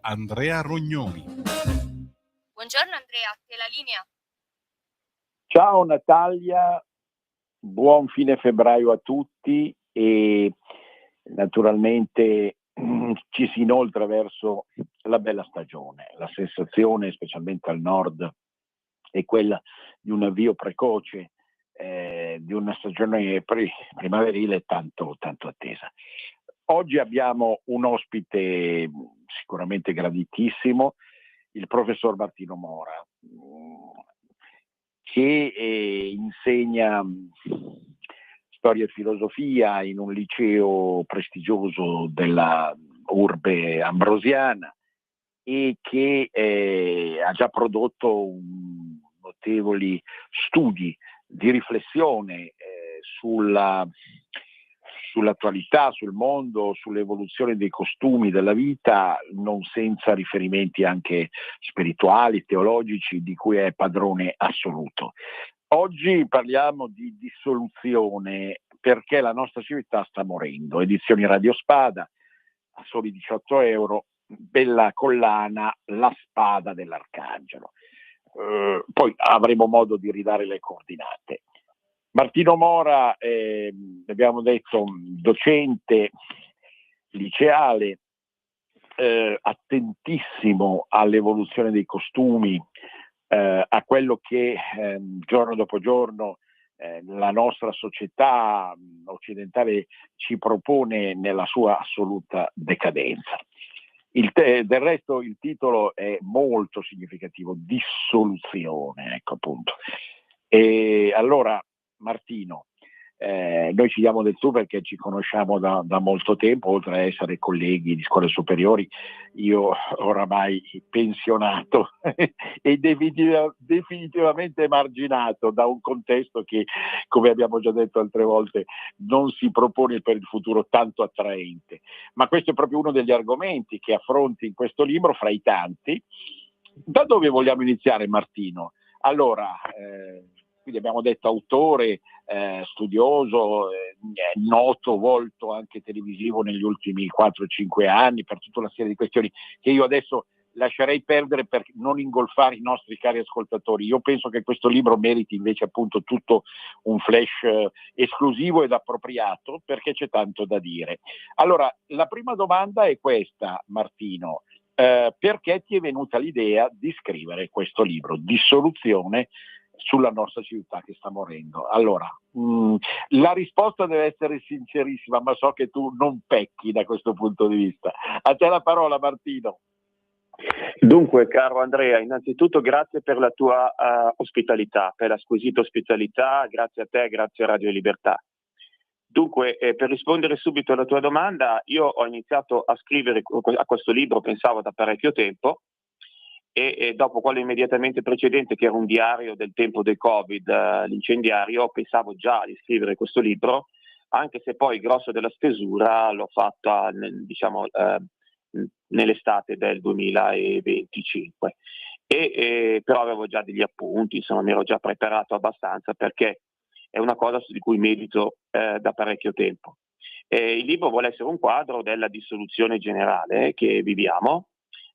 Andrea Rognoni. Buongiorno Andrea, a te la linea. Ciao Natalia, buon fine febbraio a tutti e naturalmente ci si inoltra verso la bella stagione. La sensazione, specialmente al nord, è quella di un avvio precoce di una stagione primaverile tanto attesa. Oggi abbiamo un ospite sicuramente graditissimo, il professor Martino Mora, che insegna storia e filosofia in un liceo prestigioso della urbe ambrosiana e che ha già prodotto notevoli studi di riflessione sull'attualità, sul mondo, sull'evoluzione dei costumi della vita, non senza riferimenti anche spirituali, teologici, di cui è padrone assoluto. Oggi parliamo di dissoluzione perché la nostra civiltà sta morendo. Edizioni Radio Spada, a soli 18 euro, bella collana, La spada dell'Arcangelo. Poi avremo modo di ridare le coordinate. Martino Mora, abbiamo detto, docente liceale, attentissimo all'evoluzione dei costumi, a quello che giorno dopo giorno la nostra società occidentale ci propone nella sua assoluta decadenza. Del resto il titolo è molto significativo, dissoluzione, ecco appunto. E allora Martino, noi ci diamo del tu perché ci conosciamo da molto tempo, oltre a essere colleghi di scuole superiori, io oramai pensionato e definitivamente emarginato da un contesto che, come abbiamo già detto altre volte, non si propone per il futuro tanto attraente. Ma questo è proprio uno degli argomenti che affronti in questo libro, fra i tanti. Da dove vogliamo iniziare, Martino? Allora, quindi abbiamo detto autore, studioso, noto volto anche televisivo negli ultimi 4-5 anni per tutta una serie di questioni che io adesso lascerei perdere per non ingolfare i nostri cari ascoltatori. Io penso che questo libro meriti invece appunto tutto un flash esclusivo ed appropriato, perché c'è tanto da dire. Allora, la prima domanda è questa, Martino. Perché ti è venuta l'idea di scrivere questo libro, Dissoluzione, sulla nostra civiltà che sta morendo? Allora, la risposta deve essere sincerissima, ma so che tu non pecchi da questo punto di vista. A te la parola, Martino. Dunque, caro Andrea, innanzitutto grazie per la tua ospitalità, per la squisita ospitalità, grazie a te, grazie a Radio Libertà. Dunque, per rispondere subito alla tua domanda, io ho iniziato a scrivere a questo libro, pensavo da parecchio tempo, e dopo quello immediatamente precedente, che era un diario del tempo del Covid, l'incendiario, pensavo già di scrivere questo libro, anche se poi il grosso della stesura l'ho fatta nell'estate del 2025. Però avevo già degli appunti, insomma mi ero già preparato abbastanza, perché è una cosa di cui medito da parecchio tempo. Il libro vuole essere un quadro della dissoluzione generale che viviamo.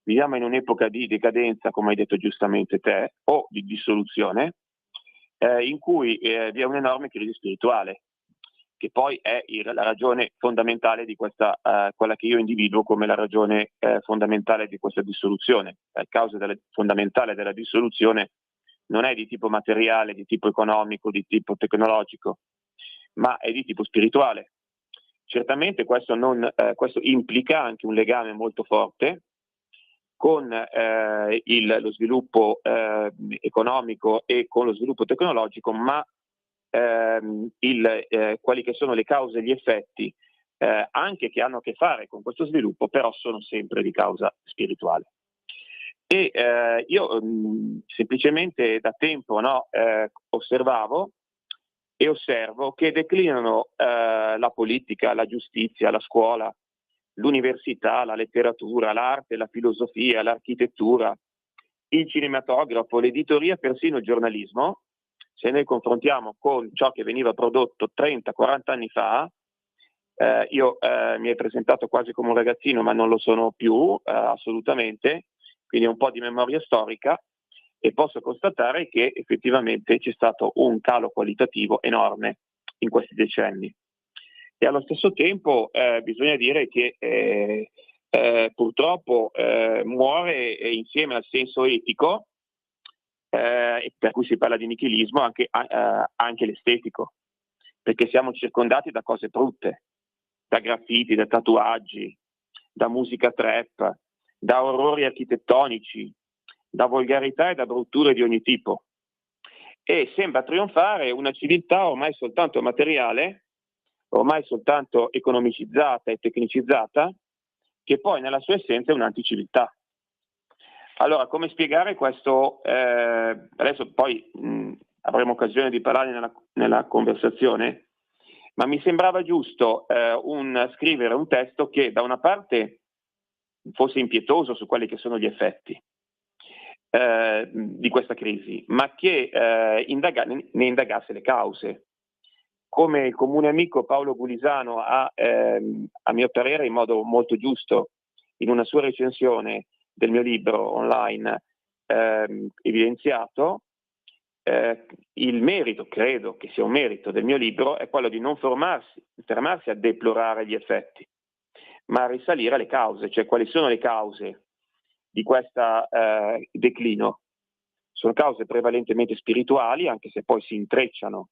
Viviamo in un'epoca di decadenza, come hai detto giustamente te, o di dissoluzione, in cui vi è un'enorme crisi spirituale, che poi è la ragione fondamentale di questa, quella che io individuo come la ragione fondamentale di questa dissoluzione. La causa fondamentale della dissoluzione non è di tipo materiale, di tipo economico, di tipo tecnologico, ma è di tipo spirituale. Certamente questo implica anche un legame molto forte con lo sviluppo economico e con lo sviluppo tecnologico, ma quali che sono le cause e gli effetti anche che hanno a che fare con questo sviluppo, però sono sempre di causa spirituale. E io semplicemente da tempo osservavo e osservo che declinano la politica, la giustizia, la scuola, l'università, la letteratura, l'arte, la filosofia, l'architettura, il cinematografo, l'editoria, persino il giornalismo. Se noi confrontiamo con ciò che veniva prodotto 30-40 anni fa, io mi hai presentato quasi come un ragazzino, ma non lo sono più assolutamente, quindi un po' di memoria storica, e posso constatare che effettivamente c'è stato un calo qualitativo enorme in questi decenni. E allo stesso tempo bisogna dire che purtroppo muore insieme al senso etico, per cui si parla di nichilismo, anche l'estetico, perché siamo circondati da cose brutte, da graffiti, da tatuaggi, da musica trap, da orrori architettonici, da volgarità e da brutture di ogni tipo. E sembra trionfare una civiltà ormai soltanto materiale, ormai soltanto economicizzata e tecnicizzata, che poi nella sua essenza è un'anticiviltà. Allora, come spiegare questo? Adesso poi avremo occasione di parlare nella conversazione, ma mi sembrava giusto scrivere un testo che da una parte fosse impietoso su quelli che sono gli effetti di questa crisi, ma che ne indagasse le cause. Come il comune amico Paolo Gulisano ha, a mio parere, in modo molto giusto, in una sua recensione del mio libro online, evidenziato, il merito, credo che sia un merito del mio libro, è quello di non fermarsi a deplorare gli effetti, ma a risalire alle cause, cioè quali sono le cause di questo declino. Sono cause prevalentemente spirituali, anche se poi si intrecciano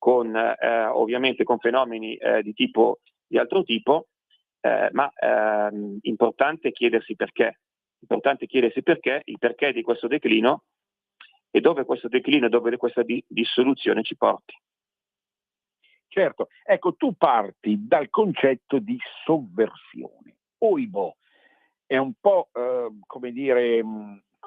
ovviamente con fenomeni di altro tipo, ma importante chiedersi perché. Importante chiedersi perché, il perché di questo declino e dove questo declino, dove questa dissoluzione ci porti. Certo, ecco, tu parti dal concetto di sovversione. Oibo è un po', come dire,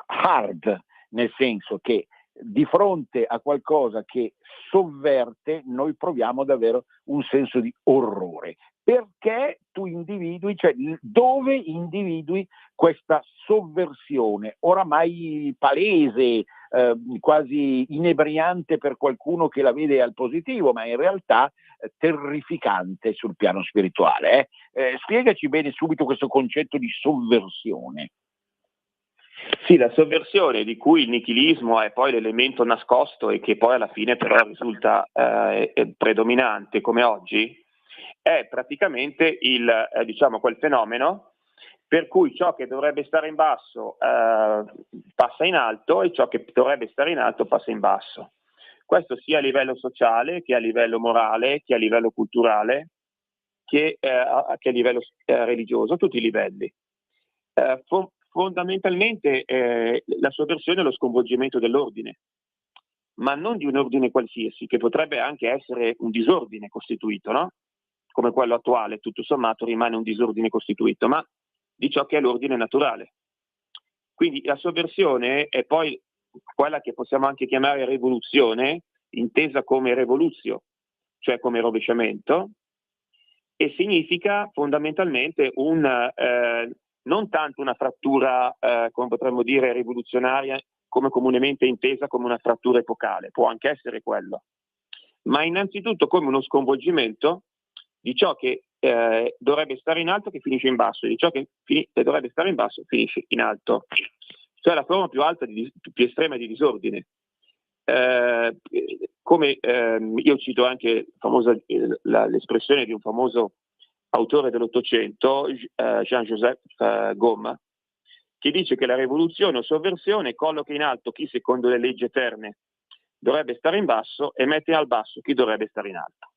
hard, nel senso che di fronte a qualcosa che sovverte noi proviamo davvero un senso di orrore. Perché tu individui, cioè dove individui questa sovversione oramai palese, quasi inebriante per qualcuno che la vede al positivo, ma in realtà terrificante sul piano spirituale. Spiegaci bene subito questo concetto di sovversione. Sì, la sovversione, di cui il nichilismo è poi l'elemento nascosto e che poi alla fine però risulta predominante come oggi, è praticamente quel fenomeno per cui ciò che dovrebbe stare in basso passa in alto e ciò che dovrebbe stare in alto passa in basso. Questo sia a livello sociale, che a livello morale, che a livello culturale, che a livello religioso, a tutti i livelli. Fondamentalmente la sovversione è lo sconvolgimento dell'ordine, ma non di un ordine qualsiasi, che potrebbe anche essere un disordine costituito, no? Come quello attuale, tutto sommato rimane un disordine costituito, ma di ciò che è l'ordine naturale. Quindi la sovversione è poi quella che possiamo anche chiamare rivoluzione, intesa come revoluzio, cioè come rovesciamento, e significa fondamentalmente non tanto una frattura, come potremmo dire, rivoluzionaria, come comunemente intesa come una frattura epocale, può anche essere quello, ma innanzitutto come uno sconvolgimento di ciò che dovrebbe stare in alto che finisce in basso, e di ciò che dovrebbe stare in basso finisce in alto, cioè la forma più alta, più estrema di disordine. Come io cito anche l'espressione di un famoso autore dell'Ottocento, Jean-Joseph Gaume, che dice che la rivoluzione o sovversione colloca in alto chi secondo le leggi eterne dovrebbe stare in basso e mette al basso chi dovrebbe stare in alto.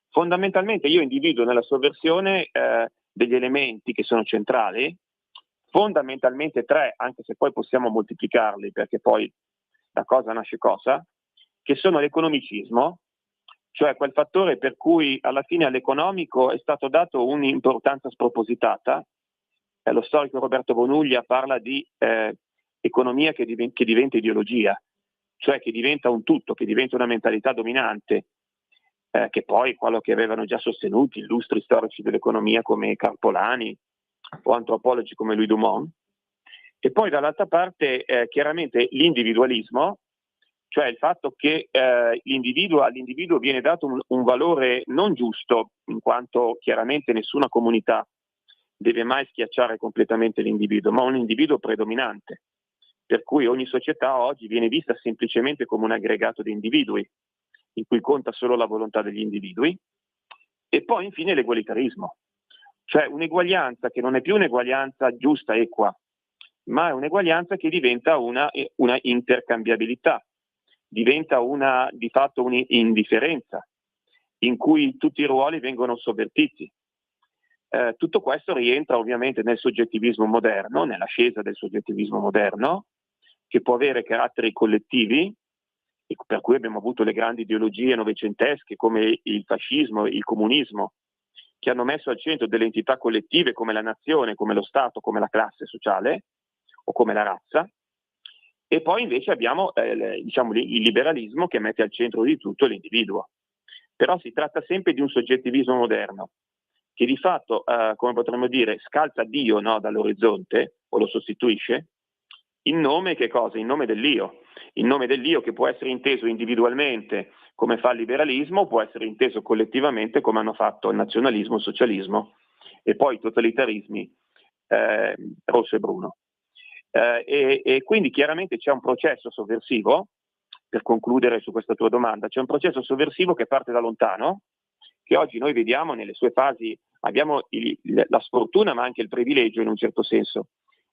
Fondamentalmente io individuo nella sovversione degli elementi che sono centrali, fondamentalmente tre, anche se poi possiamo moltiplicarli perché poi la cosa nasce cosa, che sono l'economicismo, cioè quel fattore per cui alla fine all'economico è stato dato un'importanza spropositata. Lo storico Roberto Bonuglia parla di economia che diventa ideologia, cioè che diventa un tutto, che diventa una mentalità dominante, che poi quello che avevano già sostenuti illustri storici dell'economia come Carpolani o antropologi come Louis Dumont. E poi dall'altra parte chiaramente l'individualismo, cioè il fatto che all'individuo viene dato un valore non giusto, in quanto chiaramente nessuna comunità deve mai schiacciare completamente l'individuo, ma un individuo predominante, per cui ogni società oggi viene vista semplicemente come un aggregato di individui, in cui conta solo la volontà degli individui, e poi infine l'egualitarismo, cioè un'eguaglianza che non è più un'eguaglianza giusta, equa, ma è un'eguaglianza che diventa una intercambiabilità, diventa di fatto un'indifferenza, in cui tutti i ruoli vengono sovvertiti. Tutto questo rientra ovviamente nel soggettivismo moderno, nell'ascesa del soggettivismo moderno, che può avere caratteri collettivi, e per cui abbiamo avuto le grandi ideologie novecentesche come il fascismo, il comunismo, che hanno messo al centro delle entità collettive come la nazione, come lo Stato, come la classe sociale o come la razza. E poi invece abbiamo il liberalismo che mette al centro di tutto l'individuo. Però si tratta sempre di un soggettivismo moderno, che di fatto, come potremmo dire, scalza Dio, no, dall'orizzonte o lo sostituisce, in nome che cosa? In nome dell'io. In nome dell'io, che può essere inteso individualmente come fa il liberalismo, può essere inteso collettivamente come hanno fatto il nazionalismo, il socialismo e poi i totalitarismi rosso e bruno. E quindi chiaramente c'è un processo sovversivo, per concludere su questa tua domanda, c'è un processo sovversivo che parte da lontano, che oggi noi vediamo nelle sue fasi, abbiamo la sfortuna ma anche il privilegio in un certo senso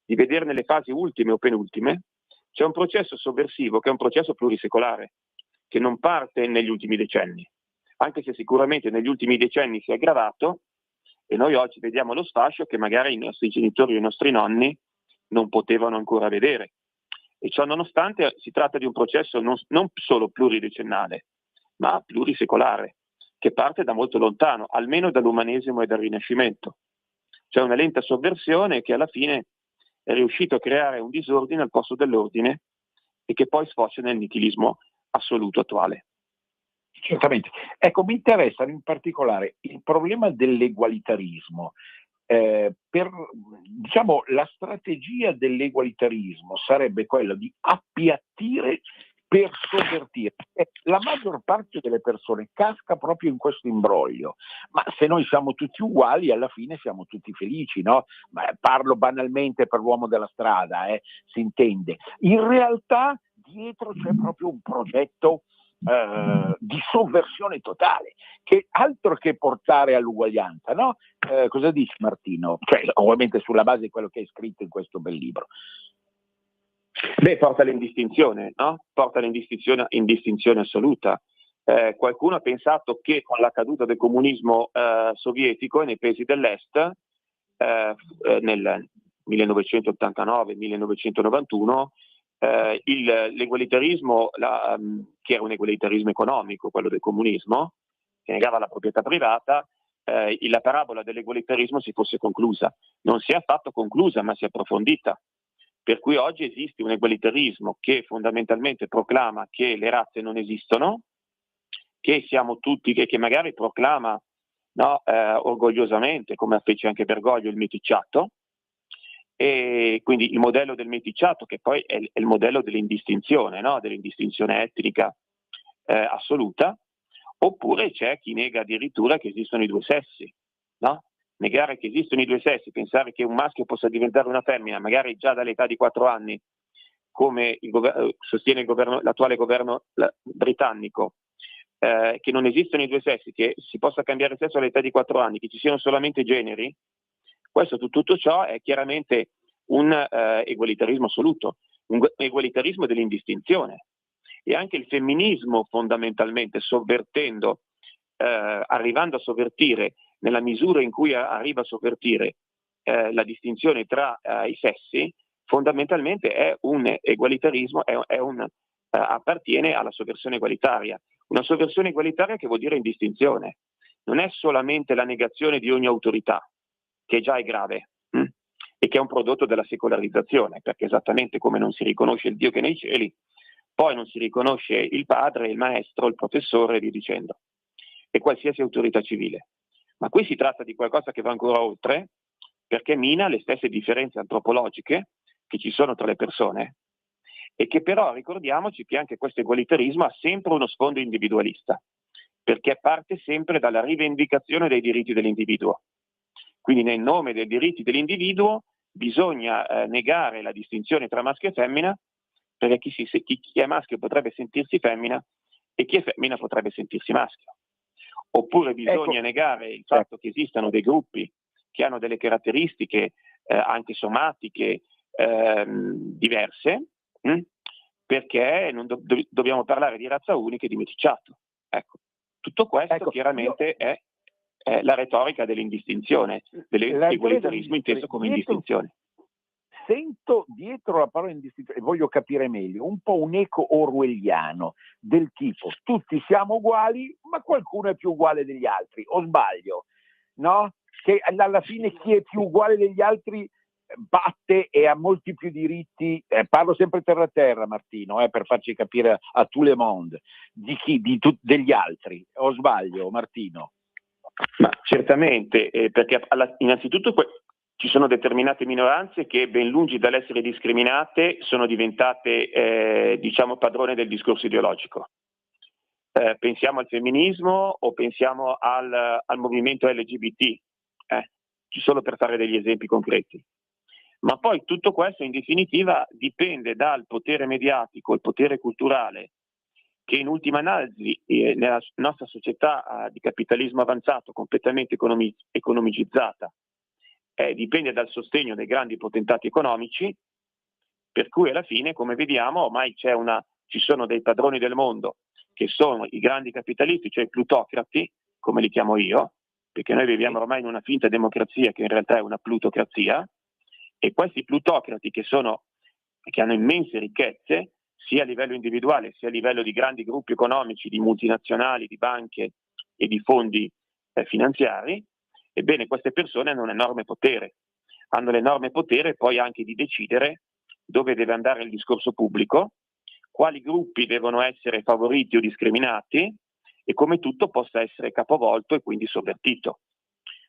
di vedere nelle fasi ultime o penultime. C'è un processo sovversivo che è un processo plurisecolare, che non parte negli ultimi decenni, anche se sicuramente negli ultimi decenni si è aggravato, e noi oggi vediamo lo sfascio che magari i nostri genitori o i nostri nonni non potevano ancora vedere. E ciò nonostante si tratta di un processo non solo pluridecennale, ma plurisecolare, che parte da molto lontano, almeno dall'umanesimo e dal Rinascimento. C'è una lenta sovversione che alla fine è riuscito a creare un disordine al posto dell'ordine e che poi sfocia nel nichilismo assoluto attuale. Certamente. Ecco, mi interessano in particolare il problema dell'egualitarismo. Diciamo, la strategia dell'egualitarismo sarebbe quella di appiattire per sovvertire. La maggior parte delle persone casca proprio in questo imbroglio, ma se noi siamo tutti uguali alla fine siamo tutti felici, no? Parlo banalmente per l'uomo della strada, si intende. In realtà dietro c'è proprio un progetto di sovversione totale, che altro che portare all'uguaglianza, no? Cosa dici, Martino? Cioè, ovviamente sulla base di quello che hai scritto in questo bel libro. Beh, porta all'indistinzione, no? Porta all'indistinzione assoluta. Qualcuno ha pensato che con la caduta del comunismo sovietico nei paesi dell'est, nel 1989-1991, l'egualitarismo, che era un egualitarismo economico, quello del comunismo, che negava la proprietà privata, la parabola dell'egualitarismo si fosse conclusa. Non si è affatto conclusa, ma si è approfondita. Per cui oggi esiste un egualitarismo che fondamentalmente proclama che le razze non esistono, che siamo tutti, che magari proclama, no, orgogliosamente, come fece anche Bergoglio, il meticciato, e quindi il modello del meticciato, che poi è il modello dell'indistinzione, no? Dell'indistinzione etnica assoluta. Oppure c'è chi nega addirittura che esistono i due sessi, no? Negare che esistono i due sessi, pensare che un maschio possa diventare una femmina, magari già dall'età di 4 anni, come sostiene l'attuale governo britannico, che non esistono i due sessi, che si possa cambiare sesso all'età di 4 anni, che ci siano solamente generi, tutto ciò è chiaramente un egualitarismo assoluto, un egualitarismo dell'indistinzione. E anche il femminismo fondamentalmente sovvertendo, arrivando a sovvertire, nella misura in cui arriva a sovvertire la distinzione tra i sessi, fondamentalmente è un egualitarismo, appartiene alla sovversione egualitaria. Una sovversione egualitaria che vuol dire indistinzione. Non è solamente la negazione di ogni autorità, che già è grave, e che è un prodotto della secolarizzazione, perché esattamente come non si riconosce il Dio che è nei cieli, poi non si riconosce il padre, il maestro, il professore e via dicendo, e qualsiasi autorità civile. Ma qui si tratta di qualcosa che va ancora oltre, perché mina le stesse differenze antropologiche che ci sono tra le persone e che però ricordiamoci che anche questo egualitarismo ha sempre uno sfondo individualista, perché parte sempre dalla rivendicazione dei diritti dell'individuo. Quindi nel nome dei diritti dell'individuo bisogna negare la distinzione tra maschio e femmina, perché chi è maschio potrebbe sentirsi femmina e chi è femmina potrebbe sentirsi maschio. Oppure bisogna negare il fatto che esistano dei gruppi che hanno delle caratteristiche anche somatiche diverse, perché non dobbiamo parlare di razza unica e di meticciato. Ecco. Tutto questo chiaramente è la retorica dell'indistinzione, dell'egualitarismo inteso come indistinzione. Sento dietro la parola indistinzione, e voglio capire meglio, un po' un eco orwelliano del tipo tutti siamo uguali, ma qualcuno è più uguale degli altri, o sbaglio? No? Che alla fine chi è più uguale degli altri batte e ha molti più diritti, parlo sempre terra a terra, Martino, per farci capire a tout le monde, degli altri, o sbaglio, Martino? Ma certamente, perché innanzitutto ci sono determinate minoranze che, ben lungi dall'essere discriminate, sono diventate padrone del discorso ideologico. Pensiamo al femminismo o pensiamo al movimento LGBT, solo per fare degli esempi concreti. Ma poi tutto questo in definitiva dipende dal potere mediatico, il potere culturale, che in ultima analisi nella nostra società di capitalismo avanzato, completamente economicizzata, dipende dal sostegno dei grandi potentati economici, per cui alla fine, come vediamo, ormai ci sono dei padroni del mondo che sono i grandi capitalisti, cioè i plutocrati, come li chiamo io, perché noi viviamo ormai in una finta democrazia che in realtà è una plutocrazia, e questi plutocrati che hanno immense ricchezze, sia a livello individuale sia a livello di grandi gruppi economici, di multinazionali, di banche e di fondi finanziari, ebbene queste persone hanno un enorme potere. Hanno l'enorme potere poi anche di decidere dove deve andare il discorso pubblico, quali gruppi devono essere favoriti o discriminati e come tutto possa essere capovolto e quindi sovvertito.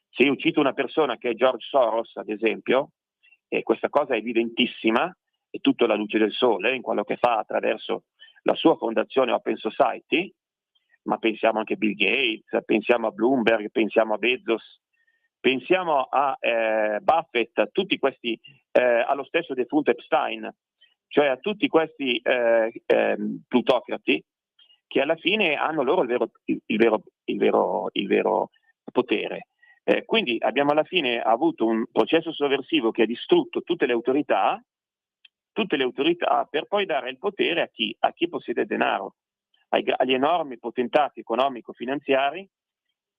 Se io cito una persona che è George Soros, ad esempio, e questa cosa è evidentissima, è tutta la luce del sole in quello che fa attraverso la sua fondazione Open Society, ma pensiamo anche a Bill Gates, pensiamo a Bloomberg, pensiamo a Bezos, pensiamo a Buffett, a tutti questi, allo stesso defunto Epstein, cioè a tutti questi plutocrati che alla fine hanno loro il vero potere. Quindi abbiamo alla fine avuto un processo sovversivo che ha distrutto tutte le autorità per poi dare il potere a chi possiede denaro, agli enormi potentati economico-finanziari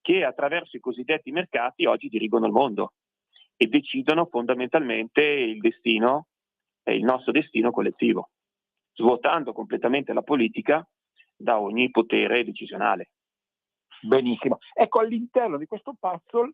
che attraverso i cosiddetti mercati oggi dirigono il mondo e decidono fondamentalmente il nostro destino collettivo, svuotando completamente la politica da ogni potere decisionale. Benissimo. Ecco, all'interno di questo puzzle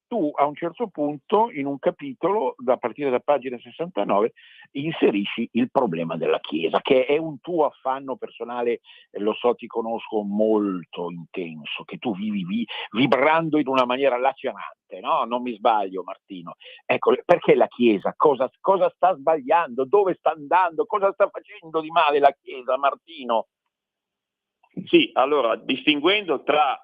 tu a un certo punto, in un capitolo, a partire da pagina 69, inserisci il problema della Chiesa, che è un tuo affanno personale, lo so, ti conosco, molto intenso, che tu vivi vibrando in una maniera lacerante, no? Non mi sbaglio, Martino. Ecco, perché la Chiesa? Cosa sta sbagliando? Dove sta andando? Cosa sta facendo di male la Chiesa, Martino? Sì, allora, distinguendo tra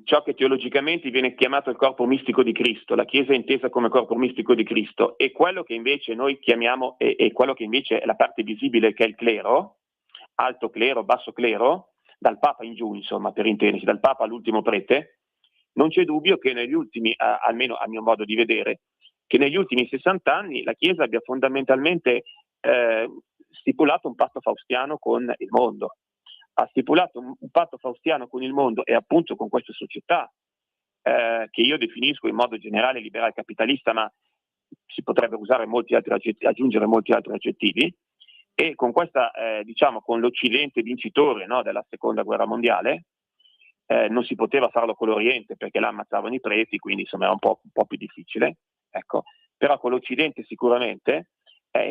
ciò che teologicamente viene chiamato il corpo mistico di Cristo, la Chiesa è intesa come corpo mistico di Cristo, e quello che invece noi chiamiamo, e quello che invece è la parte visibile, che è il clero, alto clero, basso clero, dal Papa in giù, insomma, per intendersi, dal Papa all'ultimo prete, non c'è dubbio che negli ultimi, almeno a mio modo di vedere, che negli ultimi 60 anni la Chiesa abbia fondamentalmente stipulato un patto faustiano con il mondo. Ha stipulato un patto faustiano con il mondo e appunto con questa società che io definisco in modo generale liberal capitalista, ma si potrebbe usare aggiungere molti altri aggettivi, e con questa con l'Occidente vincitore, no, della seconda guerra mondiale, non si poteva farlo con l'Oriente perché là ammazzavano i preti, quindi insomma era un po' più difficile, ecco. Però con l'Occidente sicuramente.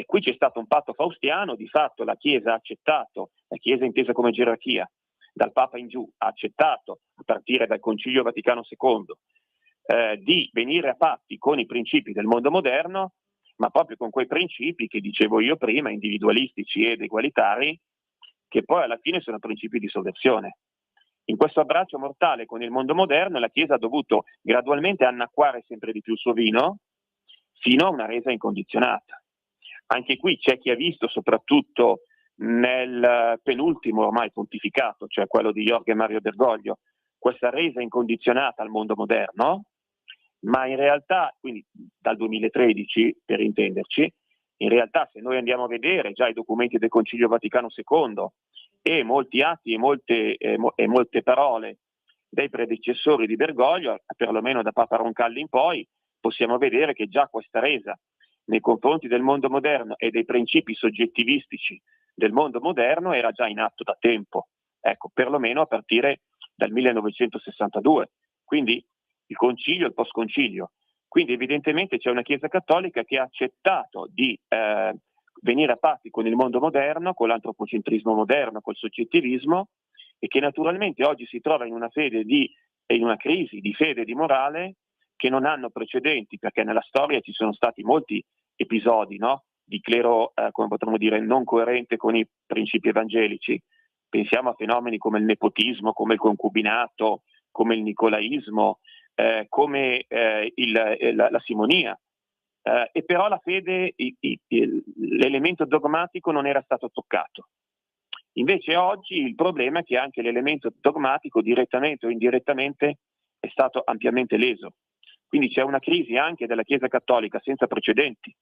Qui c'è stato un patto faustiano, di fatto la Chiesa ha accettato, la Chiesa intesa come gerarchia, dal Papa in giù, ha accettato, a partire dal Concilio Vaticano II, di venire a patti con i principi del mondo moderno, ma proprio con quei principi che dicevo io prima, individualistici ed egualitari, che poi alla fine sono principi di sovversione. In questo abbraccio mortale con il mondo moderno la Chiesa ha dovuto gradualmente annacquare sempre di più il suo vino fino a una resa incondizionata. Anche qui c'è chi ha visto, soprattutto nel penultimo ormai pontificato, cioè quello di Jorge Mario Bergoglio, questa resa incondizionata al mondo moderno, ma in realtà, quindi dal 2013 per intenderci, in realtà se noi andiamo a vedere già i documenti del Concilio Vaticano II e molti atti e molte parole dei predecessori di Bergoglio, perlomeno da Papa Roncalli in poi, possiamo vedere che già questa resa nei confronti del mondo moderno e dei principi soggettivistici del mondo moderno era già in atto da tempo, ecco, perlomeno a partire dal 1962, quindi il concilio e il post-concilio. Quindi evidentemente c'è una Chiesa cattolica che ha accettato di venire a patti con il mondo moderno, con l'antropocentrismo moderno, col soggettivismo, e che naturalmente oggi si trova in una crisi di fede e di morale che non hanno precedenti, perché nella storia ci sono stati molti episodi, no? Di clero, come potremmo dire, non coerente con i principi evangelici. Pensiamo a fenomeni come il nepotismo, come il concubinato, come il nicolaismo, come la simonia. E però la fede, l'elemento dogmatico non era stato toccato. Invece oggi il problema è che anche l'elemento dogmatico, direttamente o indirettamente, è stato ampiamente leso. Quindi c'è una crisi anche della Chiesa cattolica senza precedenti.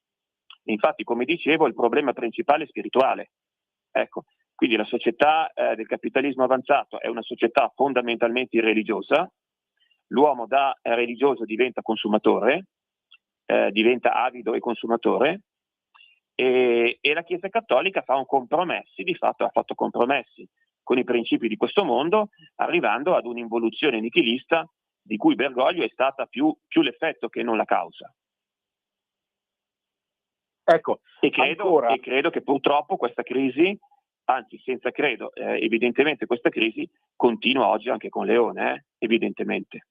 Infatti, come dicevo, il problema principale è spirituale. Ecco, quindi la società del capitalismo avanzato è una società fondamentalmente irreligiosa. L'uomo da religioso diventa consumatore, diventa avido e consumatore, e la Chiesa cattolica fa di fatto ha fatto compromessi con i principi di questo mondo, arrivando ad un'involuzione nichilista di cui Bergoglio è stata più l'effetto che non la causa. Ecco, e credo che purtroppo questa crisi, anzi senza credo, evidentemente questa crisi continua oggi anche con Leone, evidentemente.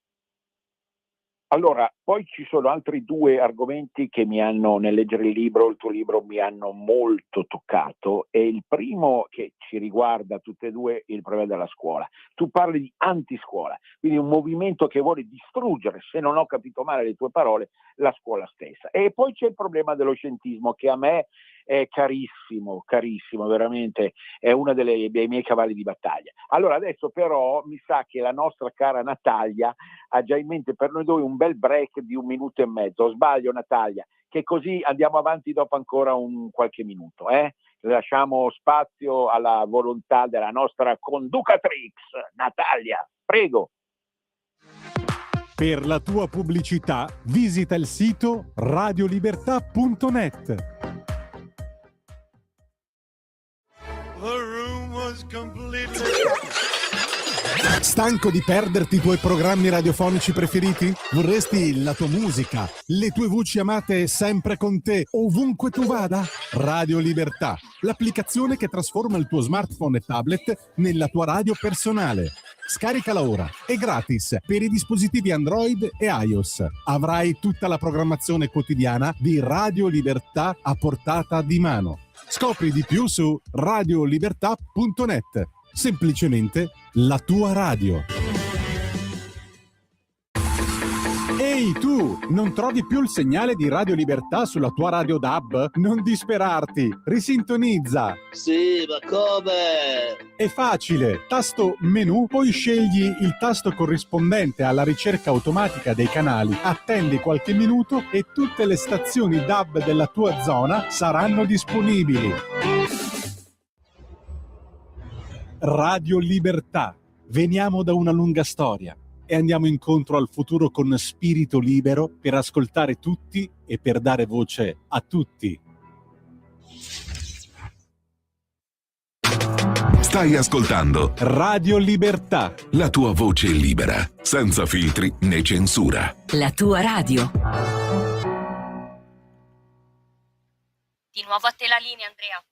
Allora, poi ci sono altri due argomenti che nel leggere il tuo libro, mi hanno molto toccato, e il primo che ci riguarda tutte e due è il problema della scuola. Tu parli di antiscuola, quindi un movimento che vuole distruggere, se non ho capito male le tue parole, la scuola stessa. E poi c'è il problema dello scientismo, che a me è carissimo, veramente è uno dei miei cavalli di battaglia. Allora adesso però mi sa che la nostra cara Natalia ha già in mente per noi due un bel break di 1 minuto e mezzo. O sbaglio, Natalia? Che così andiamo avanti dopo ancora un qualche minuto, Lasciamo spazio alla volontà della nostra conducatrix, Natalia, prego. Per la tua pubblicità visita il sito radiolibertà.net. Stanco di perderti i tuoi programmi radiofonici preferiti? Vorresti la tua musica, le tue voci amate sempre con te, ovunque tu vada? Radio Libertà, l'applicazione che trasforma il tuo smartphone e tablet nella tua radio personale. Scaricala ora, è gratis per i dispositivi Android e iOS. Avrai tutta la programmazione quotidiana di Radio Libertà a portata di mano. Scopri di più su radiolibertà.net. Semplicemente la tua radio. Ehi tu, non trovi più il segnale di Radio Libertà sulla tua radio DAB? Non disperarti, risintonizza. Sì, ma come? È facile, tasto menu, poi scegli il tasto corrispondente alla ricerca automatica dei canali, attendi qualche minuto e tutte le stazioni DAB della tua zona saranno disponibili. Radio Libertà. Veniamo da una lunga storia e andiamo incontro al futuro con spirito libero per ascoltare tutti e per dare voce a tutti. Stai ascoltando Radio Libertà. La tua voce libera, senza filtri né censura. La tua radio. Di nuovo a te la linea, Andrea.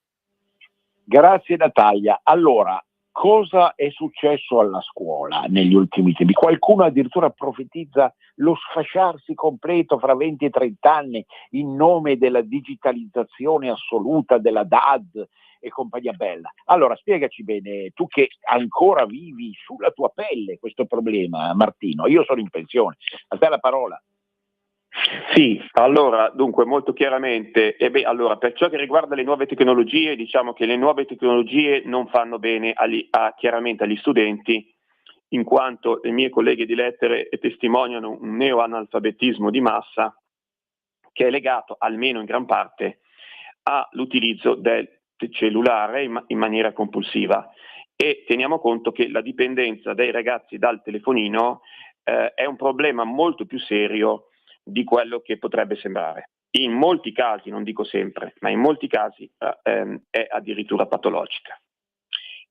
Grazie Natalia. Allora, Cosa è successo alla scuola negli ultimi tempi? Qualcuno addirittura profetizza lo sfasciarsi completo fra 20 e 30 anni in nome della digitalizzazione assoluta, della DAD e compagnia bella. Allora, spiegaci bene, tu che ancora vivi sulla tua pelle questo problema, Martino. Io sono in pensione, a te la parola. Sì, allora, dunque, molto chiaramente, allora, per ciò che riguarda le nuove tecnologie, diciamo che le nuove tecnologie non fanno bene chiaramente agli studenti, in quanto le mie colleghe di lettere testimoniano un neoanalfabetismo di massa che è legato, almeno in gran parte, all'utilizzo del cellulare in maniera compulsiva. E teniamo conto che la dipendenza dei ragazzi dal telefonino è un problema molto più serio di quello che potrebbe sembrare. In molti casi, non dico sempre, ma in molti casi è addirittura patologica.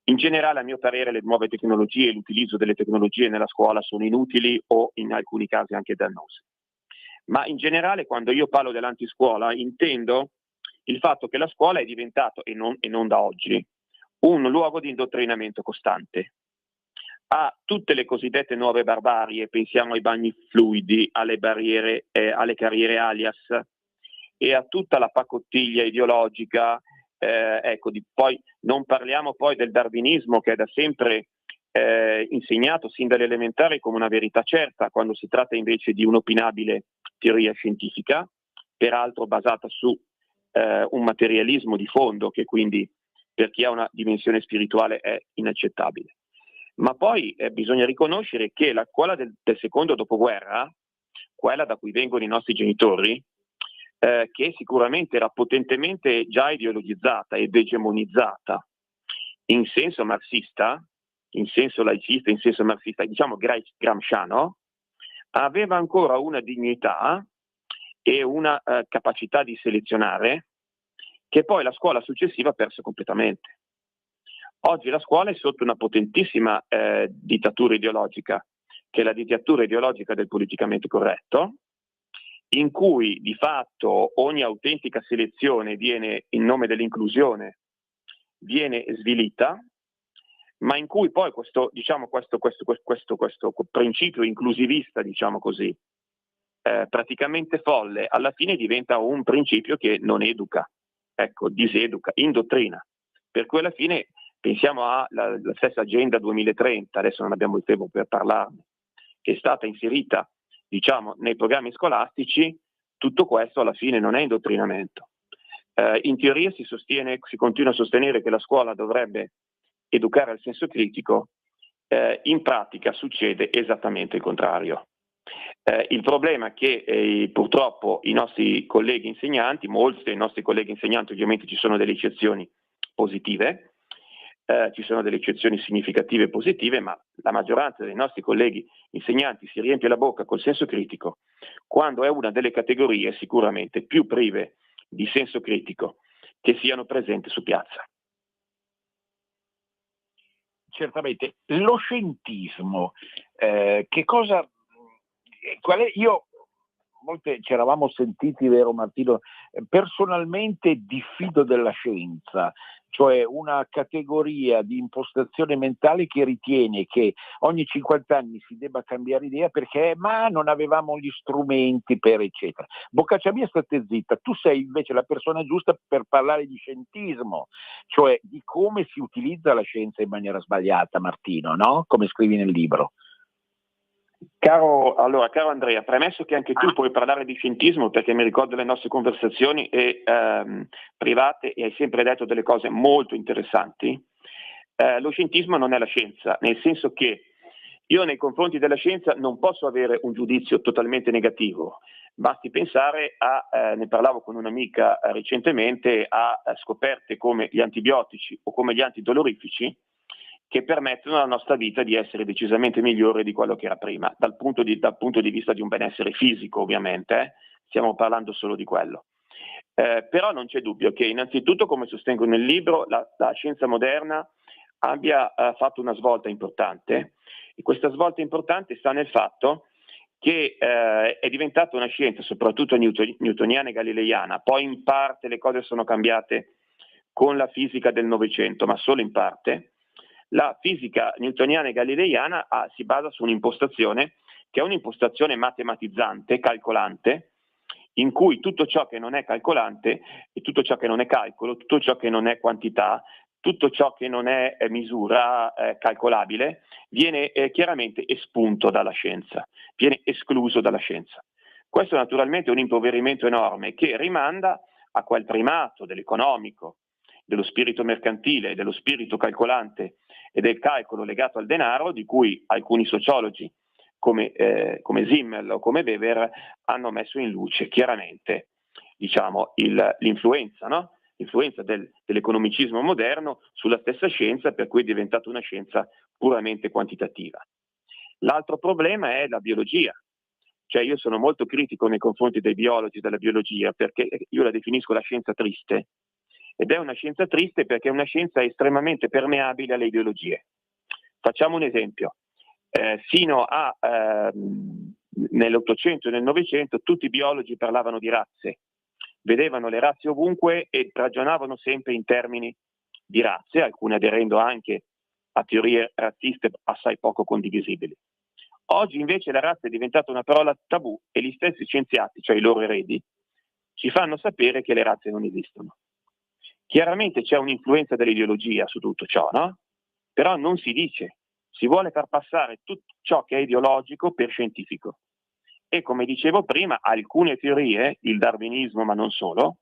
In generale, a mio parere, le nuove tecnologie e l'utilizzo delle tecnologie nella scuola sono inutili o in alcuni casi anche dannose. Ma in generale, quando io parlo dell'antiscuola, intendo il fatto che la scuola è diventato, e non da oggi, un luogo di indottrinamento costante. A tutte le cosiddette nuove barbarie, pensiamo ai bagni fluidi, alle barriere, alle carriere alias e a tutta la pacottiglia ideologica, poi non parliamo poi del darwinismo che è da sempre insegnato sin dalle elementari come una verità certa, quando si tratta invece di un'opinabile teoria scientifica, peraltro basata su un materialismo di fondo che quindi per chi ha una dimensione spirituale è inaccettabile. Ma poi bisogna riconoscere che la scuola del secondo dopoguerra, quella da cui vengono i nostri genitori, che sicuramente era potentemente già ideologizzata ed egemonizzata in senso marxista, in senso laicista, in senso marxista, diciamo gramsciano, aveva ancora una dignità e una capacità di selezionare che poi la scuola successiva ha perso completamente. Oggi la scuola è sotto una potentissima dittatura ideologica, che è la dittatura ideologica del politicamente corretto, in cui di fatto ogni autentica selezione viene, in nome dell'inclusione, viene svilita, ma in cui poi questo principio inclusivista, diciamo così, praticamente folle, alla fine diventa un principio che non educa, diseduca, indottrina. Per cui alla fine pensiamo alla stessa Agenda 2030, adesso non abbiamo il tempo per parlarne, che è stata inserita, diciamo, nei programmi scolastici. Tutto questo alla fine non è indottrinamento. In teoria si continua a sostenere che la scuola dovrebbe educare al senso critico, in pratica succede esattamente il contrario. Il problema è che purtroppo i nostri colleghi insegnanti, molti dei nostri colleghi insegnanti, ovviamente ci sono delle eccezioni positive, ci sono delle eccezioni significative e positive, ma la maggioranza dei nostri colleghi insegnanti si riempie la bocca col senso critico, quando è una delle categorie sicuramente più prive di senso critico che siano presenti su piazza. Certamente. Lo scientismo, che cosa... ci eravamo sentiti, vero Martino, personalmente diffido della scienza, cioè una categoria di impostazione mentale che ritiene che ogni 50 anni si debba cambiare idea perché ma non avevamo gli strumenti per eccetera. Boccacciamia, state zitta, tu sei invece la persona giusta per parlare di scientismo, cioè di come si utilizza la scienza in maniera sbagliata, Martino, no? Come scrivi nel libro. Caro Andrea, premesso che anche tu puoi parlare di scientismo, perché mi ricordo le nostre conversazioni private e hai sempre detto delle cose molto interessanti, lo scientismo non è la scienza, nel senso che io nei confronti della scienza non posso avere un giudizio totalmente negativo. Basti pensare ne parlavo con un'amica recentemente, a scoperte come gli antibiotici o come gli antidolorifici, che permettono alla nostra vita di essere decisamente migliore di quello che era prima, dal punto di vista di un benessere fisico, ovviamente, stiamo parlando solo di quello. Però non c'è dubbio che innanzitutto, come sostengo nel libro, la scienza moderna abbia fatto una svolta importante, e questa svolta importante sta nel fatto che è diventata una scienza soprattutto newtoniana e galileiana, poi in parte le cose sono cambiate con la fisica del Novecento, ma solo in parte, La fisica newtoniana e galileiana si basa su un'impostazione che è un'impostazione matematizzante, calcolante, in cui tutto ciò che non è calcolante e tutto ciò che non è calcolo, tutto ciò che non è quantità, tutto ciò che non è misura calcolabile viene chiaramente espunto dalla scienza, viene escluso dalla scienza. Questo naturalmente è un impoverimento enorme che rimanda a quel primato dell'economico, dello spirito mercantile, dello spirito calcolante e del calcolo legato al denaro, di cui alcuni sociologi come Simmel o come Weber hanno messo in luce chiaramente, diciamo, l'influenza, no? L'influenza dell'economicismo moderno sulla stessa scienza, per cui è diventata una scienza puramente quantitativa. L'altro problema è la biologia. Cioè io sono molto critico nei confronti dei biologi, della biologia, perché io la definisco la scienza triste, ed è una scienza triste perché è una scienza estremamente permeabile alle ideologie. Facciamo un esempio. Fino a nell'Ottocento e nel Novecento tutti i biologi parlavano di razze, vedevano le razze ovunque e ragionavano sempre in termini di razze, alcune aderendo anche a teorie razziste assai poco condivisibili. Oggi invece la razza è diventata una parola tabù e gli stessi scienziati, cioè i loro eredi, ci fanno sapere che le razze non esistono. Chiaramente c'è un'influenza dell'ideologia su tutto ciò, no? Però non si dice, si vuole far passare tutto ciò che è ideologico per scientifico. E come dicevo prima, alcune teorie, il darwinismo ma non solo,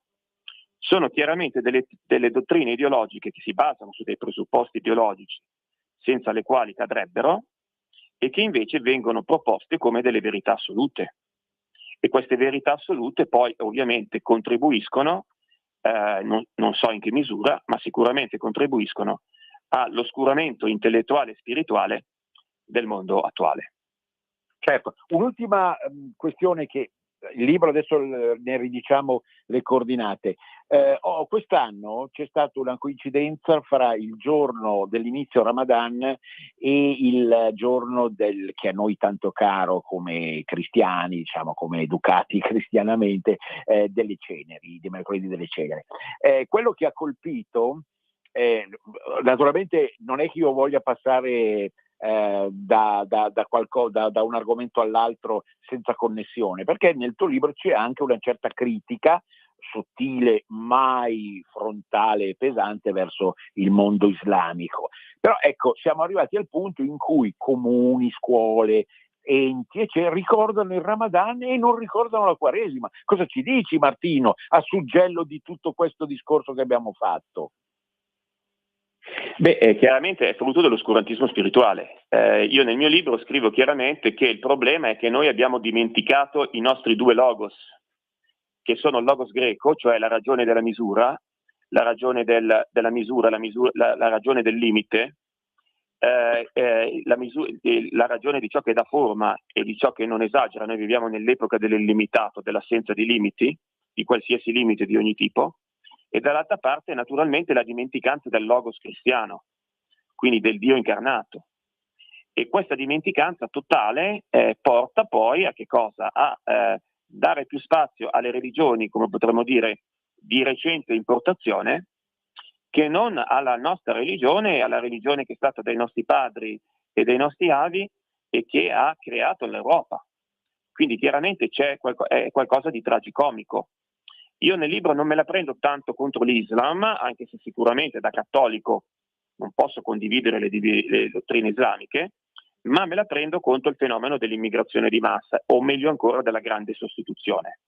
sono chiaramente delle dottrine ideologiche che si basano su dei presupposti biologici senza le quali cadrebbero, e che invece vengono proposte come delle verità assolute. E queste verità assolute poi ovviamente contribuiscono, non so in che misura, ma sicuramente contribuiscono all'oscuramento intellettuale e spirituale del mondo attuale. Certo, un'ultima questione che il libro adesso ne ridiciamo le coordinate. Quest'anno c'è stata una coincidenza fra il giorno dell'inizio Ramadan e il giorno che a noi tanto caro come cristiani, diciamo come educati cristianamente, delle ceneri, di mercoledì delle ceneri. Quello che ha colpito, naturalmente non è che io voglia passare da un argomento all'altro senza connessione, perché nel tuo libro c'è anche una certa critica sottile, mai frontale e pesante verso il mondo islamico. Però ecco, siamo arrivati al punto in cui comuni, scuole, enti ricordano il Ramadan e non ricordano la Quaresima. Cosa ci dici, Martino, a suggello di tutto questo discorso che abbiamo fatto? Beh, chiaramente è frutto dell'oscurantismo spirituale. Io nel mio libro scrivo chiaramente che il problema è che noi abbiamo dimenticato i nostri due logos, che sono il logos greco, cioè la ragione della misura, la ragione della misura, la ragione del limite, la ragione di ciò che dà forma e di ciò che non esagera. Noi viviamo nell'epoca dell'illimitato, dell'assenza di limiti, di qualsiasi limite di ogni tipo. E dall'altra parte naturalmente la dimenticanza del logos cristiano, quindi del Dio incarnato. E questa dimenticanza totale porta poi a che cosa? A dare più spazio alle religioni, come potremmo dire, di recente importazione, che non alla nostra religione, alla religione che è stata dei nostri padri e dei nostri avi e che ha creato l'Europa. Quindi chiaramente c'è qualcosa di tragicomico. Io nel libro non me la prendo tanto contro l'Islam, anche se sicuramente da cattolico non posso condividere le dottrine islamiche, ma me la prendo contro il fenomeno dell'immigrazione di massa, o meglio ancora della grande sostituzione.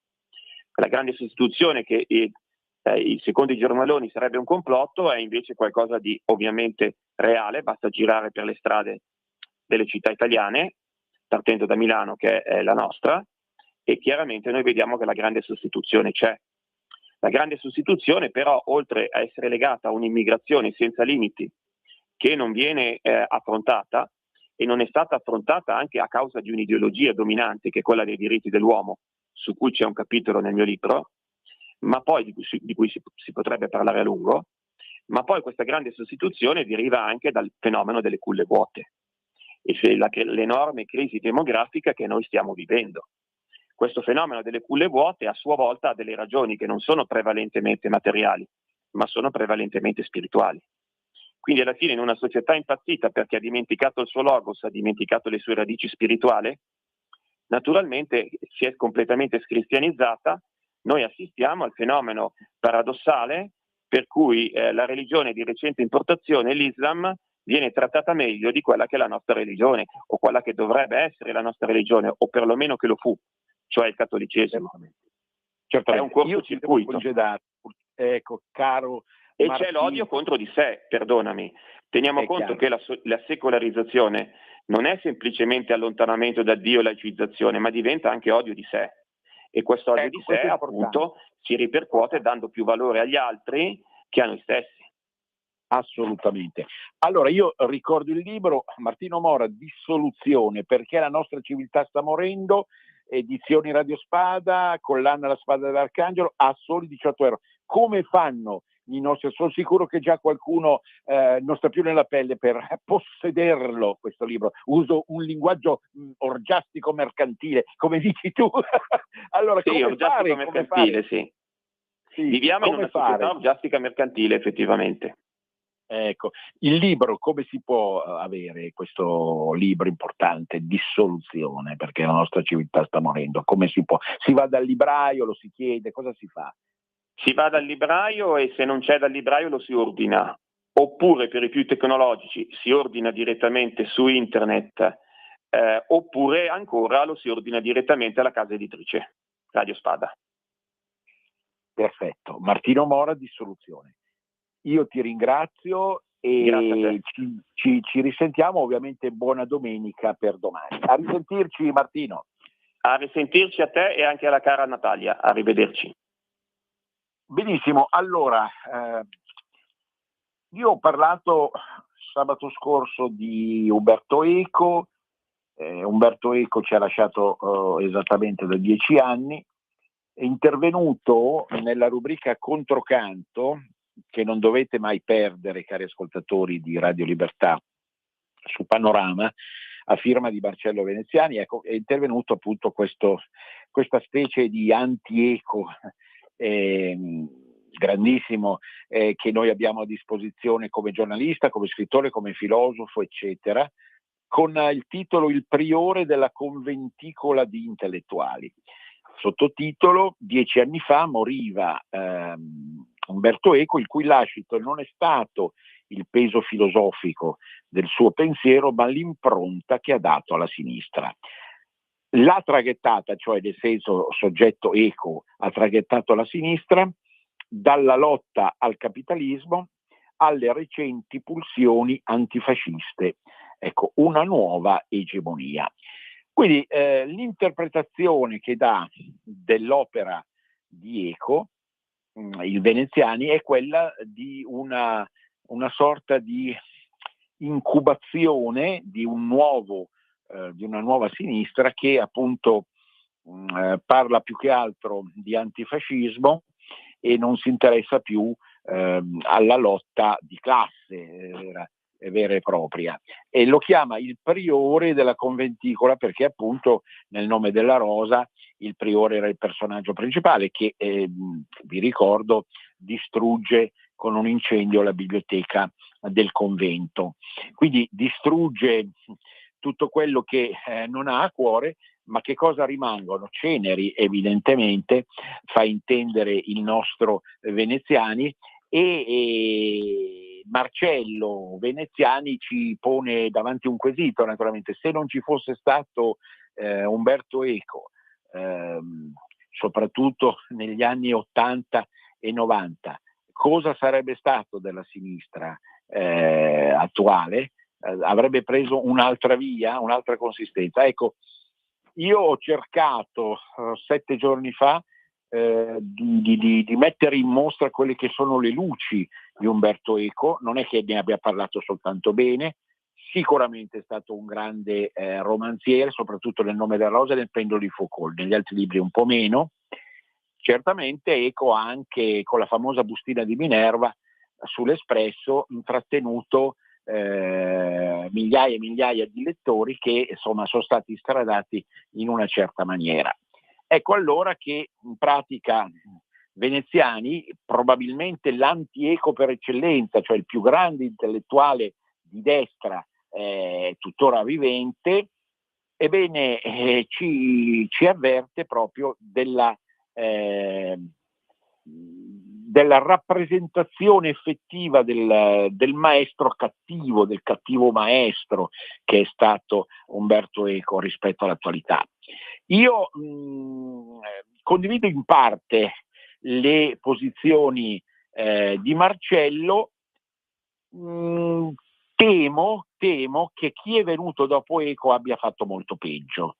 La grande sostituzione che secondo i giornaloni sarebbe un complotto è invece qualcosa di ovviamente reale, basta girare per le strade delle città italiane, partendo da Milano che è la nostra, e chiaramente noi vediamo che la grande sostituzione c'è. La grande sostituzione però, oltre a essere legata a un'immigrazione senza limiti che non viene affrontata, e non è stata affrontata anche a causa di un'ideologia dominante che è quella dei diritti dell'uomo, su cui c'è un capitolo nel mio libro, ma poi di cui si potrebbe parlare a lungo, ma poi questa grande sostituzione deriva anche dal fenomeno delle culle vuote e l'enorme crisi demografica che noi stiamo vivendo. Questo fenomeno delle culle vuote a sua volta ha delle ragioni che non sono prevalentemente materiali, ma sono prevalentemente spirituali. Quindi alla fine in una società impazzita perché ha dimenticato il suo logos, ha dimenticato le sue radici spirituali, naturalmente si è completamente scristianizzata. Noi assistiamo al fenomeno paradossale per cui la religione di recente importazione, l'Islam, viene trattata meglio di quella che è la nostra religione, o quella che dovrebbe essere la nostra religione, o perlomeno che lo fu, cioè il cattolicesimo. Certamente. È un cortocircuito. Ecco, caro E Martino, c'è l'odio contro di sé, perdonami. Teniamo conto che la secolarizzazione non è semplicemente allontanamento da Dio e laicizzazione, ma diventa anche odio di sé. E questo odio di sé, appunto, si ripercuote dando più valore agli altri che a noi stessi. Assolutamente. Allora io ricordo il libro Martino Mora, Dissoluzione, perché la nostra civiltà sta morendo, edizioni Radio Spada, collana La Spada dell'Arcangelo, a soli 18 euro. Come fanno i nostri? Sono sicuro che già qualcuno non sta più nella pelle per possederlo questo libro. Uso un linguaggio orgiastico mercantile, come dici tu. Allora, sì, come orgiastico mercantile, sì. Viviamo in una società orgiastica mercantile, effettivamente. Ecco, il libro, come si può avere questo libro importante, Dissoluzione, perché la nostra civiltà sta morendo? Come si può? Si va dal libraio, lo si chiede, cosa si fa? Si va dal libraio e se non c'è dal libraio lo si ordina, oppure per i più tecnologici si ordina direttamente su internet, oppure ancora lo si ordina direttamente alla casa editrice, Radio Spada. Perfetto, Martino Mora, Dissoluzione. Io ti ringrazio e ci risentiamo, ovviamente buona domenica per domani. A risentirci Martino. A risentirci a te e anche alla cara Natalia, arrivederci. Benissimo, allora io ho parlato sabato scorso di Umberto Eco. Umberto Eco ci ha lasciato esattamente da 10 anni, è intervenuto nella rubrica Controcanto, che non dovete mai perdere, cari ascoltatori di Radio Libertà, su Panorama, a firma di Marcello Veneziani. Ecco, è intervenuto appunto questa specie di anti-eco grandissimo che noi abbiamo a disposizione come giornalista, come scrittore, come filosofo, eccetera, con il titolo Il priore della conventicola di intellettuali. Sottotitolo: 10 anni fa moriva Umberto Eco, il cui lascito non è stato il peso filosofico del suo pensiero, ma l'impronta che ha dato alla sinistra. La traghettata, cioè nel senso soggetto Eco, ha traghettato la sinistra dalla lotta al capitalismo alle recenti pulsioni antifasciste. Ecco, una nuova egemonia. Quindi l'interpretazione che dà dell'opera di Eco, il Veneziani, è quella di una sorta di incubazione di di una nuova sinistra che appunto parla più che altro di antifascismo e non si interessa più alla lotta di classe vera e propria, e lo chiama il priore della conventicola perché appunto nel nome della rosa il priore era il personaggio principale che, vi ricordo, distrugge con un incendio la biblioteca del convento. Quindi distrugge tutto quello che non ha a cuore, ma che cosa rimangono? Ceneri, evidentemente, fa intendere il nostro Veneziani, e Marcello Veneziani ci pone davanti un quesito, naturalmente. Se non ci fosse stato Umberto Eco, soprattutto negli anni 80 e 90, cosa sarebbe stato della sinistra attuale? Avrebbe preso un'altra via, un'altra consistenza. Ecco, io ho cercato 7 giorni fa di mettere in mostra quelle che sono le luci di Umberto Eco. Non è che ne abbia parlato soltanto bene, sicuramente è stato un grande romanziere, soprattutto nel Nome della Rosa e nel Pendolo di Foucault, negli altri libri un po' meno. Certamente Eco ha anche, con la famosa bustina di Minerva sull'Espresso, intrattenuto migliaia e migliaia di lettori che insomma sono stati stradati in una certa maniera. Ecco allora che in pratica veneziani, probabilmente l'anti-Eco per eccellenza, cioè il più grande intellettuale di destra tuttora vivente, ebbene ci avverte proprio della rappresentazione effettiva del maestro cattivo, del cattivo maestro che è stato Umberto Eco rispetto all'attualità. Io condivido in parte le posizioni di Marcello. Temo che chi è venuto dopo Eco abbia fatto molto peggio.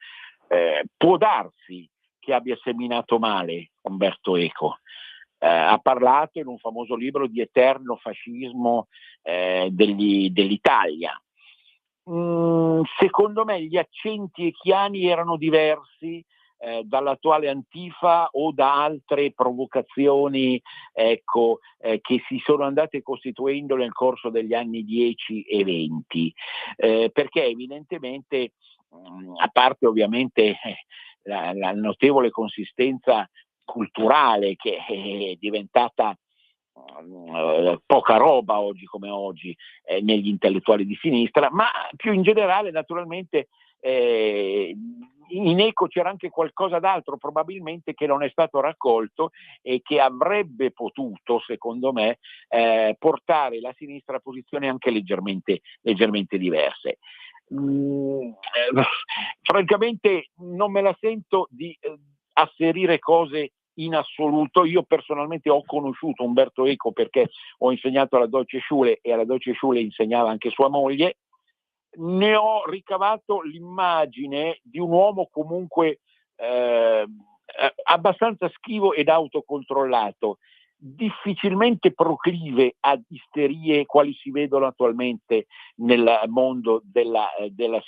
Può darsi che abbia seminato male Umberto Eco. Ha parlato in un famoso libro di eterno fascismo dell'Italia. Secondo me gli accenti echiani erano diversi dall'attuale Antifa o da altre provocazioni che si sono andate costituendo nel corso degli anni 10 e 20, perché evidentemente, a parte ovviamente la notevole consistenza culturale che è diventata poca roba oggi come oggi negli intellettuali di sinistra, ma più in generale naturalmente in Eco c'era anche qualcosa d'altro probabilmente che non è stato raccolto e che avrebbe potuto, secondo me, portare la sinistra a posizioni anche leggermente diverse. Francamente non me la sento di asserire cose in assoluto. Io personalmente ho conosciuto Umberto Eco perché ho insegnato alla Deutsche Schule e alla Deutsche Schule insegnava anche sua moglie. Ne ho ricavato l'immagine di un uomo comunque abbastanza schivo ed autocontrollato, difficilmente proclive ad isterie quali si vedono attualmente nel mondo della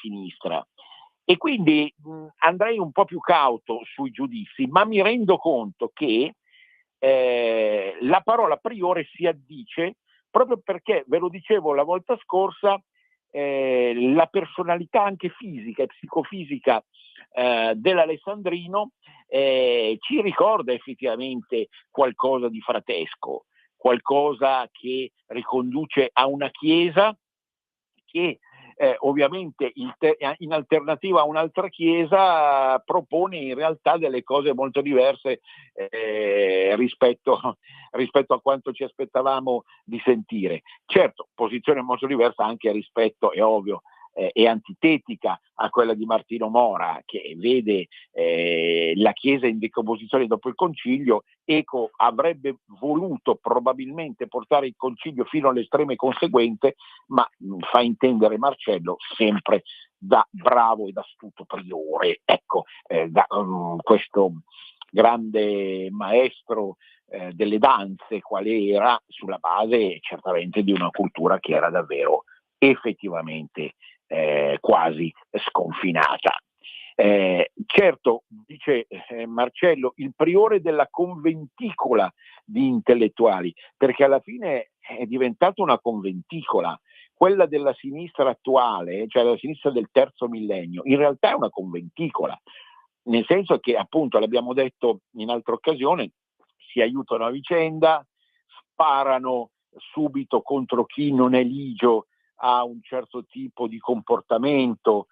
sinistra. E quindi andrei un po' più cauto sui giudizi, ma mi rendo conto che la parola priore si addice proprio perché, ve lo dicevo la volta scorsa, la personalità anche fisica e psicofisica dell'Alessandrino ci ricorda effettivamente qualcosa di fratesco, qualcosa che riconduce a una chiesa che ovviamente in alternativa a un'altra chiesa propone in realtà delle cose molto diverse rispetto a quanto ci aspettavamo di sentire. Certo, posizione molto diversa anche rispetto, è ovvio, è antitetica a quella di Martino Mora, che vede la Chiesa in decomposizione dopo il concilio. Eco avrebbe voluto probabilmente portare il concilio fino alle estreme conseguenze, ma fa intendere Marcello sempre da bravo ed astuto priore, da questo grande maestro delle danze quale era, sulla base certamente di una cultura che era davvero effettivamente quasi sconfinata. Certo, dice Marcello, il priore della conventicola di intellettuali, perché alla fine è diventata una conventicola. Quella della sinistra attuale, cioè la sinistra del terzo millennio, in realtà è una conventicola, nel senso che, appunto, l'abbiamo detto in altre occasioni, si aiutano a vicenda, sparano subito contro chi non è ligio a un certo tipo di comportamento,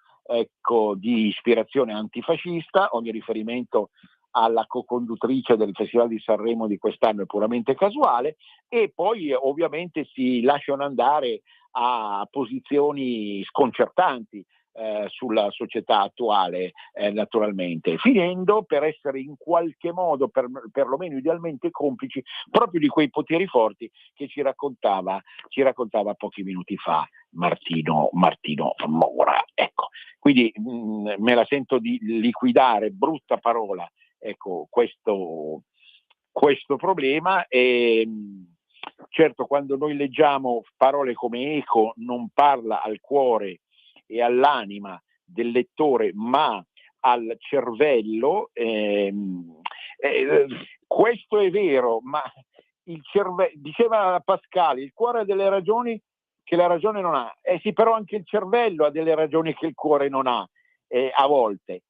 di ispirazione antifascista. Ogni riferimento alla co-conduttrice del Festival di Sanremo di quest'anno è puramente casuale, e poi ovviamente si lasciano andare a posizioni sconcertanti sulla società attuale, naturalmente, finendo per essere in qualche modo, perlomeno idealmente, complici proprio di quei poteri forti che ci raccontava pochi minuti fa Martino Mora. Quindi me la sento di liquidare, brutta parola, questo problema. E certo, quando noi leggiamo parole come Eco non parla al cuore e all'anima del lettore, ma al cervello, questo è vero, ma diceva Pascal, il cuore ha delle ragioni che la ragione non ha. Sì, però anche il cervello ha delle ragioni che il cuore non ha, a volte.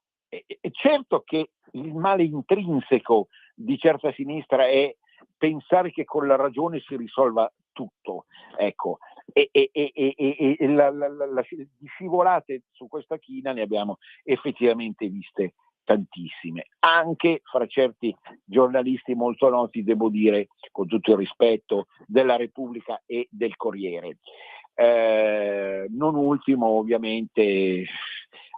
Certo che il male intrinseco di certa sinistra è pensare che con la ragione si risolva tutto, ecco, di scivolate su questa china ne abbiamo effettivamente viste tantissime, anche fra certi giornalisti molto noti, devo dire, con tutto il rispetto, della Repubblica e del Corriere. Non ultimo, ovviamente,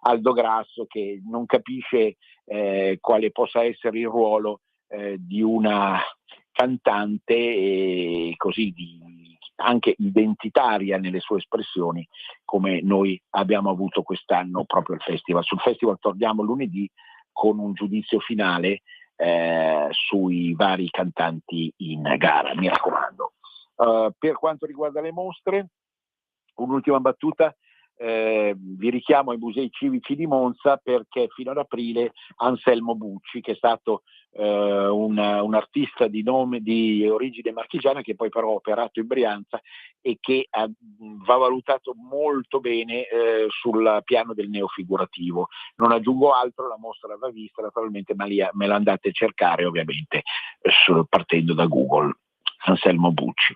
Aldo Grasso, che non capisce quale possa essere il ruolo di una cantante così anche identitaria nelle sue espressioni, come noi abbiamo avuto quest'anno proprio al festival. Sul festival torniamo lunedì con un giudizio finale sui vari cantanti in gara, mi raccomando. Per quanto riguarda le mostre, un'ultima battuta, vi richiamo ai musei civici di Monza, perché fino ad aprile Anselmo Bucci, che è stato un artista di origine marchigiana, che poi però ha operato in Brianza e che va valutato molto bene sul piano del neofigurativo. Non aggiungo altro, la mostra va vista naturalmente, ma lì me la andate a cercare ovviamente partendo da Google. Anselmo Bucci.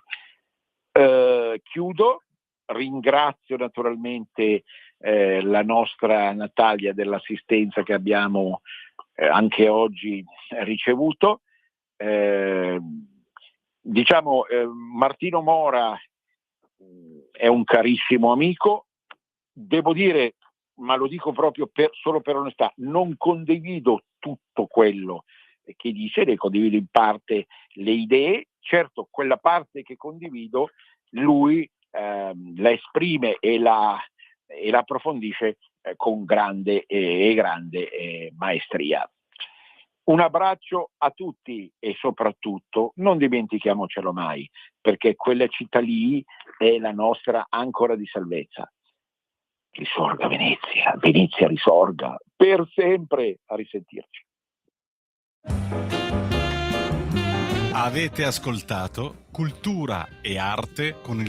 Chiudo. Ringrazio naturalmente la nostra Natalia dell'assistenza che abbiamo anche oggi ricevuto. Martino Mora è un carissimo amico, devo dire, ma lo dico proprio solo per onestà, non condivido tutto quello che dice, ne condivido in parte le idee, certo quella parte che condivido lui la esprime e la approfondisce con grande maestria. Un abbraccio a tutti e soprattutto non dimentichiamocelo mai, perché quella città lì è la nostra ancora di salvezza. Risorga Venezia, Venezia risorga per sempre, a risentirci. Avete ascoltato Cultura e Arte con il